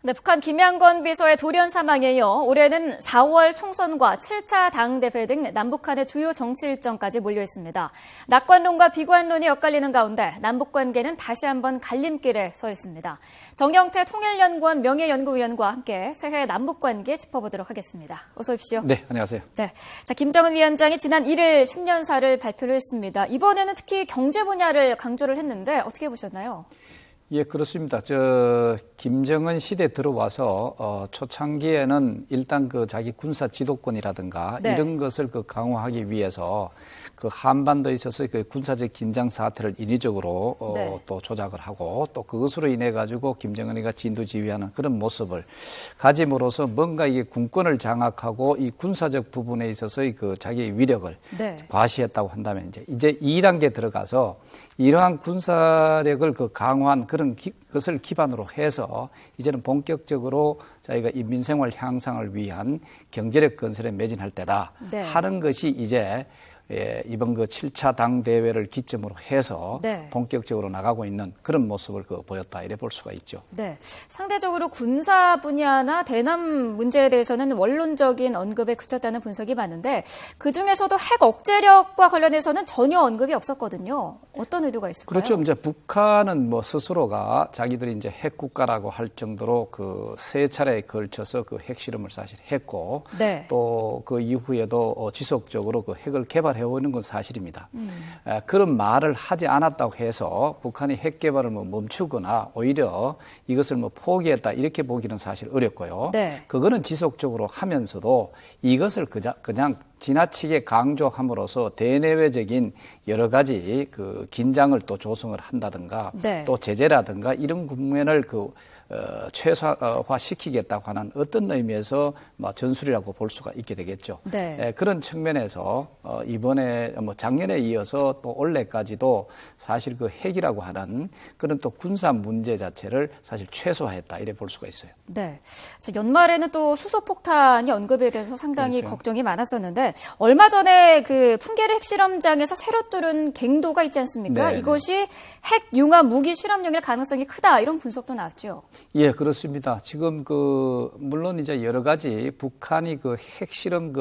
네, 북한 김양건 비서의 돌연 사망에 이어 올해는 4월 총선과 7차 당대회 등 남북한의 주요 정치 일정까지 몰려 있습니다. 낙관론과 비관론이 엇갈리는 가운데 남북 관계는 다시 한번 갈림길에 서 있습니다. 정영태 통일연구원 명예연구위원과 함께 새해 남북 관계 짚어보도록 하겠습니다. 어서 오십시오. 네, 안녕하세요. 네, 자, 김정은 위원장이 지난 1일 신년사를 발표를 했습니다. 이번에는 특히 경제 분야를 강조를 했는데 어떻게 보셨나요? 예, 그렇습니다. 김정은 시대 들어와서 초창기에는 일단 자기 군사 지도권이라든가 네. 이런 것을 강화하기 위해서 한반도에 있어서 군사적 긴장 사태를 인위적으로 네. 또 조작을 하고 또 그것으로 인해 가지고 김정은이가 진두지휘하는 그런 모습을 가짐으로써 뭔가 이게 군권을 장악하고 이 군사적 부분에 있어서의 자기의 위력을 네. 과시했다고 한다면 이제 2단계 들어가서 이러한 군사력을 강화한 그런 것을 기반으로 해서 이제는 본격적으로 자기가 인민생활 향상을 위한 경제력 건설에 매진할 때다 네. 하는 것이 이제 이번 7차 당대회를 기점으로 해서 네. 본격적으로 나가고 있는 그런 모습을 보였다 이래 볼 수가 있죠. 네, 상대적으로 군사 분야나 대남 문제에 대해서는 원론적인 언급에 그쳤다는 분석이 많은데 그중에서도 핵 억제력과 관련해서는 전혀 언급이 없었거든요. 어떤 의도가 있을까요? 그렇죠. 이제 북한은 스스로가 자기들이 이제 핵 국가라고 할 정도로 세 차례에 걸쳐서 핵실험을 사실 했고 네. 또 그 이후에도 지속적으로 핵을 개발해오는 건 사실입니다. 그런 말을 하지 않았다고 해서 북한이 핵 개발을 멈추거나 오히려 이것을 포기했다 이렇게 보기는 사실 어렵고요. 네. 그거는 지속적으로 하면서도 이것을 그냥 지나치게 강조함으로써 대내외적인 여러 가지 긴장을 또 조성을 한다든가 네. 또 제재라든가 이런 국면을 최소화시키겠다고 하는 어떤 의미에서 전술이라고 볼 수가 있게 되겠죠. 네. 그런 측면에서 이번에 작년에 이어서 또 올해까지도 사실 핵이라고 하는 그런 또 군사 문제 자체를 사실 최소화했다 이래 볼 수가 있어요. 네. 연말에는 또 수소폭탄이 언급에 대해서 상당히 그렇죠. 걱정이 많았었는데 얼마 전에 풍계리 핵실험장에서 새로 뚫은 갱도가 있지 않습니까? 네. 이것이 핵 융합 무기 실험용일 가능성이 크다 이런 분석도 나왔죠. 예, 그렇습니다. 지금 물론 이제 여러 가지 북한이 핵실험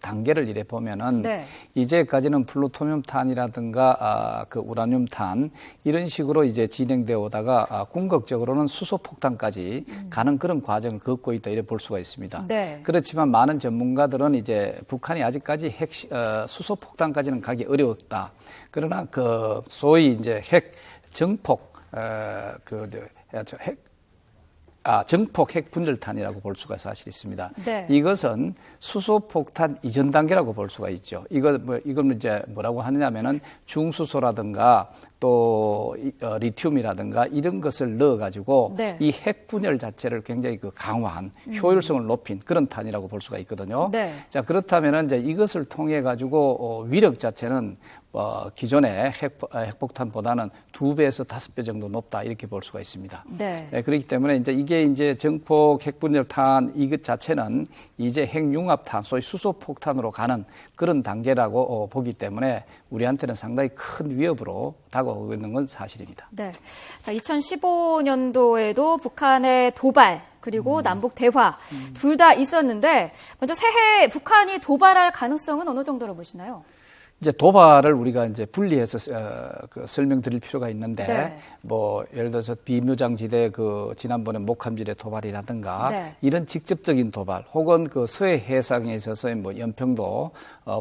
단계를 이래 보면은 네. 이제까지는 플루토늄탄이라든가 우라늄탄 이런 식으로 이제 진행되어 오다가 궁극적으로는 수소폭탄까지 가는 그런 과정을 걷고 있다 이래 볼 수가 있습니다. 네. 그렇지만 많은 전문가들은 이제 북한이 아직까지 수소폭탄까지는 가기 어려웠다. 그러나 소위 이제 핵 정폭 정폭 핵분열탄이라고 볼 수가 사실 있습니다. 네. 이것은 수소폭탄 이전 단계라고 볼 수가 있죠. 이건 이제 뭐라고 하느냐면은 중수소라든가 또 리튬이라든가 이런 것을 넣어가지고 네. 이 핵분열 자체를 굉장히 강화한 효율성을 높인 그런 탄이라고 볼 수가 있거든요. 네. 자, 그렇다면은 이제 이것을 통해 가지고 위력 자체는 기존의 핵폭탄보다는 2배에서 5배 정도 높다 이렇게 볼 수가 있습니다. 네. 그렇기 때문에 이게 정폭 핵분열탄 이것 자체는 이제 핵융합탄, 소위 수소폭탄으로 가는 그런 단계라고 보기 때문에 우리한테는 상당히 큰 위협으로 다가오고 있는 건 사실입니다. 네. 자, 2015년도에도 북한의 도발 그리고 남북 대화 둘 다 있었는데 먼저 새해 북한이 도발할 가능성은 어느 정도로 보시나요? 이제 도발을 우리가 이제 분리해서 설명드릴 필요가 있는데 네. 예를 들어서 비무장지대 지난번에 목함지대 도발이라든가 네. 이런 직접적인 도발 혹은 서해 해상에 있어서의 연평도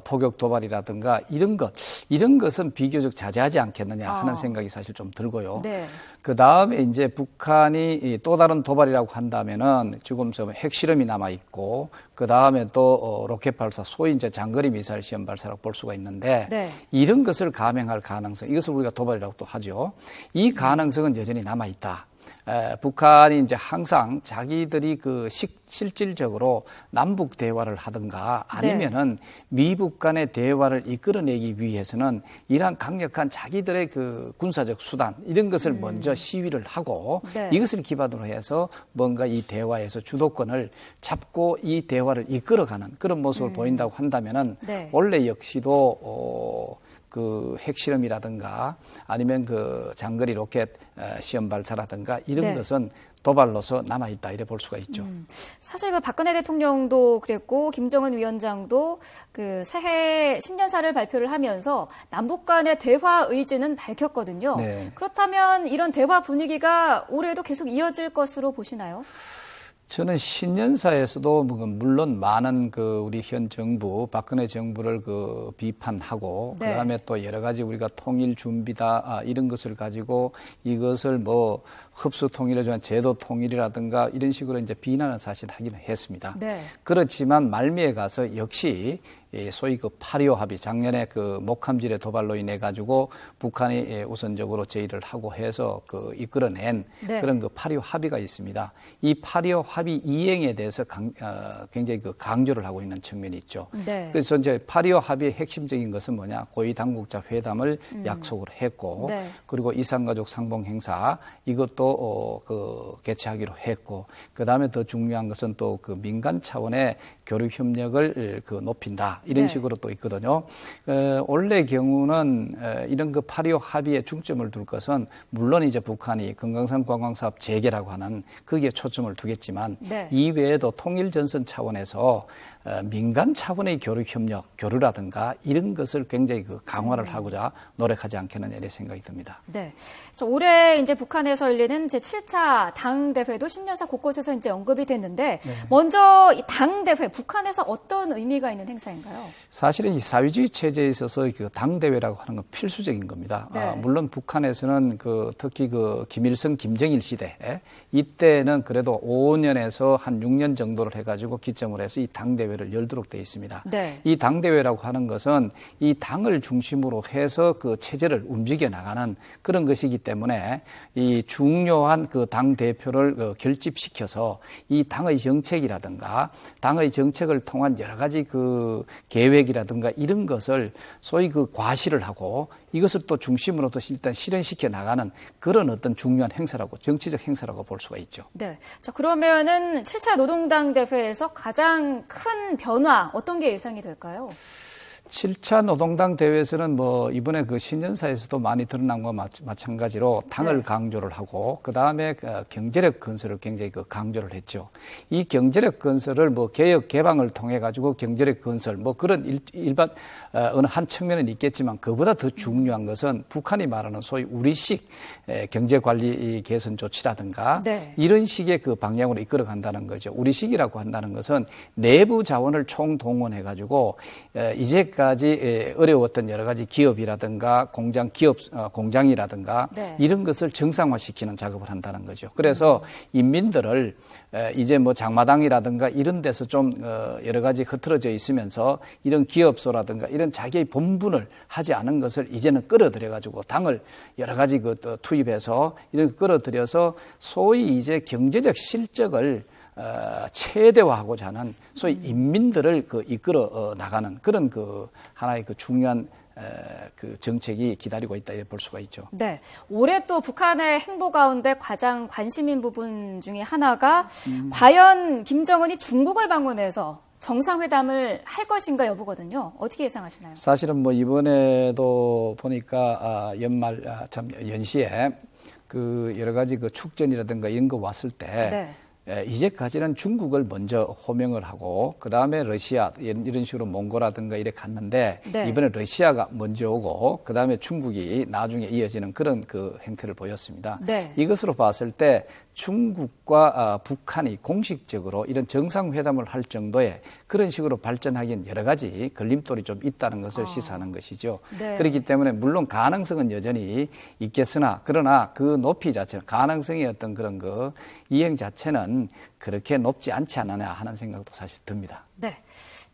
포격 도발이라든가 이런 것은 비교적 자제하지 않겠느냐 하는 생각이 사실 좀 들고요. 네. 그 다음에 이제 북한이 또 다른 도발이라고 한다면은 지금 핵실험이 남아 있고 그 다음에 또 로켓 발사, 소위 이제 장거리 미사일 시험 발사라고 볼 수가 있는데 네. 이런 것을 감행할 가능성, 이것을 우리가 도발이라고 또 하죠. 이 가능성은 여전히 남아 있다. 북한이 이제 항상 자기들이 실질적으로 남북 대화를 하든가 아니면은 미북 간의 대화를 이끌어내기 위해서는 이러한 강력한 자기들의 군사적 수단 이런 것을 먼저 시위를 하고 네. 이것을 기반으로 해서 뭔가 이 대화에서 주도권을 잡고 이 대화를 이끌어가는 그런 모습을 보인다고 한다면은 네. 원래 역시도 그 핵실험이라든가 아니면 그 장거리 로켓 시험 발사라든가 이런 네. 것은 도발로서 남아있다 이래 볼 수가 있죠. 사실 그 박근혜 대통령도 그랬고 김정은 위원장도 그 새해 신년사를 발표를 하면서 남북 간의 대화 의지는 밝혔거든요. 네. 그렇다면 이런 대화 분위기가 올해도 계속 이어질 것으로 보시나요? 저는 신년사에서도 물론 많은 그 우리 현 정부, 박근혜 정부를 그 비판하고 네. 그다음에 또 여러 가지 우리가 통일 준비다 이런 것을 가지고 이것을 뭐 흡수 통일에 대한 제도 통일이라든가 이런 식으로 이제 비난을 사실 하기는 했습니다. 네. 그렇지만 말미에 가서 역시 소위 그 8.25 합의, 작년에 그 목함질의 도발로 인해 가지고 북한이 우선적으로 제의를 하고 해서 그 이끌어낸 네. 그런 그 8.25 합의가 있습니다. 이 8.25 합의 이행에 대해서 굉장히 그 강조를 하고 있는 측면이 있죠. 네. 그래서 이제 8.25 합의의 핵심적인 것은 뭐냐? 고위 당국자 회담을 약속을 했고, 네. 그리고 이산가족 상봉 행사 이것도 그 개최하기로 했고, 그 다음에 더 중요한 것은 또 그 민간 차원의 교류 협력을 그 높인다 이런 네. 식으로 또 있거든요. 올해 경우는 이런 그 8.25 합의에 중점을 둘 것은 물론 이제 북한이 금강산 관광사업 재개라고 하는 거기에 초점을 두겠지만 네. 이외에도 통일전선 차원에서 민간 차원의 교류 협력, 교류라든가 이런 것을 굉장히 그 강화를 하고자 노력하지 않겠느냐 이런 생각이 듭니다. 네. 올해 이제 북한에서 열리는 제7차 당대회도 신년사 곳곳에서 이제 언급이 됐는데 먼저 이 당대회 북한에서 어떤 의미가 있는 행사인가요? 사실은 이 사회주의 체제에 있어서 그 당대회라고 하는 건 필수적인 겁니다. 네. 물론 북한에서는 그 특히 그 김일성, 김정일 시대 이때는 그래도 5년에서 한 6년 정도를 해가지고 기점을 해서 이 당대회를 열도록 되어 있습니다. 네. 이 당대회라고 하는 것은 이 당을 중심으로 해서 그 체제를 움직여 나가는 그런 것이기 때문에 이 중요한 그 당 대표를 결집시켜서 이 당의 정책이라든가 당의 정책을 통한 여러 가지 그 계획이라든가 이런 것을 소위 그 과시를 하고 이것을 또 중심으로 또 일단 실현시켜 나가는 그런 어떤 중요한 행사라고 정치적 행사라고 볼 수가 있죠. 네. 자, 그러면은 7차 노동당 대회에서 가장 큰 변화 어떤 게 예상이 될까요? 7차 노동당 대회에서는 뭐 이번에 그 신년사에서도 많이 드러난 것과 마찬가지로 당을 네. 강조를 하고 그 다음에 경제력 건설을 굉장히 그 강조를 했죠. 이 경제력 건설을 뭐 개혁 개방을 통해 가지고 경제력 건설 뭐 그런 일반 어느 한 측면은 있겠지만 그보다 더 중요한 것은 북한이 말하는 소위 우리식 경제 관리 개선 조치라든가 네. 이런 식의 그 방향으로 이끌어 간다는 거죠. 우리식이라고 한다는 것은 내부 자원을 총동원해 가지고 이제까지 어려웠던 여러 가지 기업이라든가 공장이라든가 네. 이런 것을 정상화시키는 작업을 한다는 거죠. 그래서 인민들을 이제 뭐 장마당이라든가 이런 데서 좀 여러 가지 흐트러져 있으면서 이런 기업소라든가 이런 자기의 본분을 하지 않은 것을 이제는 끌어들여 가지고 당을 여러 가지 그 투입해서 이런 끌어들여서 소위 이제 경제적 실적을 최대화하고자 하는 소위 인민들을 그 이끌어 나가는 그런 그 하나의 그 중요한 그 정책이 기다리고 있다 이렇게 볼 수가 있죠. 네. 올해 또 북한의 행보 가운데 가장 관심인 부분 중에 하나가 과연 김정은이 중국을 방문해서 정상회담을 할 것인가 여부거든요. 어떻게 예상하시나요? 사실은 뭐 이번에도 보니까 연시에 그 여러 가지 그 축전이라든가 이런 거 왔을 때 네. 이제까지는 중국을 먼저 호명을 하고 그 다음에 러시아 이런 식으로 몽고라든가 이렇게 갔는데 네. 이번에 러시아가 먼저 오고 그 다음에 중국이 나중에 이어지는 그런 그 행태를 보였습니다. 네. 이것으로 봤을 때 중국과 북한이 공식적으로 이런 정상회담을 할 정도의 그런 식으로 발전하기엔 여러 가지 걸림돌이 좀 있다는 것을 시사하는 것이죠. 네. 그렇기 때문에 물론 가능성은 여전히 있겠으나 그러나 그 높이 자체는 가능성의 어떤 그런 그 이행 자체는 그렇게 높지 않지 않느냐 하는 생각도 사실 듭니다. 네.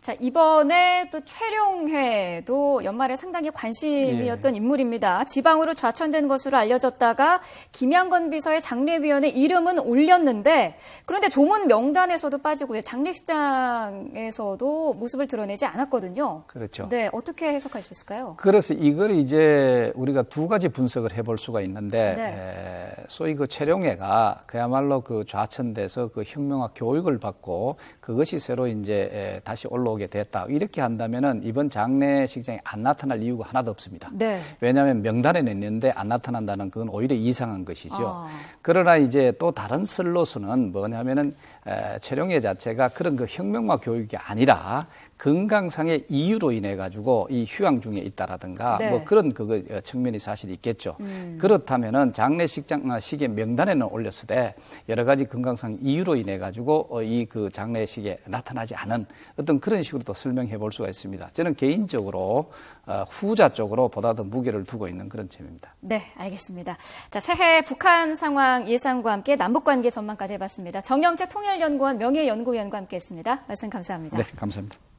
자, 이번에 또 최룡해도 연말에 상당히 관심이었던 인물입니다. 지방으로 좌천된 것으로 알려졌다가 김양건 비서의 장례위원회 이름은 올렸는데 그런데 조문 명단에서도 빠지고요. 장례식장에서도 모습을 드러내지 않았거든요. 그렇죠. 네, 어떻게 해석할 수 있을까요? 그래서 이걸 이제 우리가 두 가지 분석을 해볼 수가 있는데 네. 소위 그 최룡해가 그야말로 그 좌천돼서 그 혁명화 교육을 받고 그것이 새로 이제 다시 올라오기 올라오게 됐다. 이렇게 한다면은 이번 장례식장에 안 나타날 이유가 하나도 없습니다. 네. 왜냐하면 명단에는 있는데 안 나타난다는 그건 오히려 이상한 것이죠. 그러나 이제 또 다른 슬로수는 뭐냐면은 최룡해 자체가 그런 그 혁명화 교육이 아니라 건강상의 이유로 인해 가지고 이 휴양 중에 있다라든가 네. 뭐 그런 그거 측면이 사실 있겠죠. 그렇다면은 장례식장식의 명단에는 올렸을 때 여러 가지 건강상 이유로 인해 가지고 이 그 장례식에 나타나지 않은 어떤 그런 식으로 또 설명해 볼 수가 있습니다. 저는 개인적으로 후자 쪽으로 보다 더 무게를 두고 있는 그런 점입니다. 네, 알겠습니다. 자, 새해 북한 상황 예상과 함께 남북관계 전망까지 해봤습니다. 정영재 통일연구원 명예연구위원과 함께했습니다. 말씀 감사합니다. 네, 감사합니다.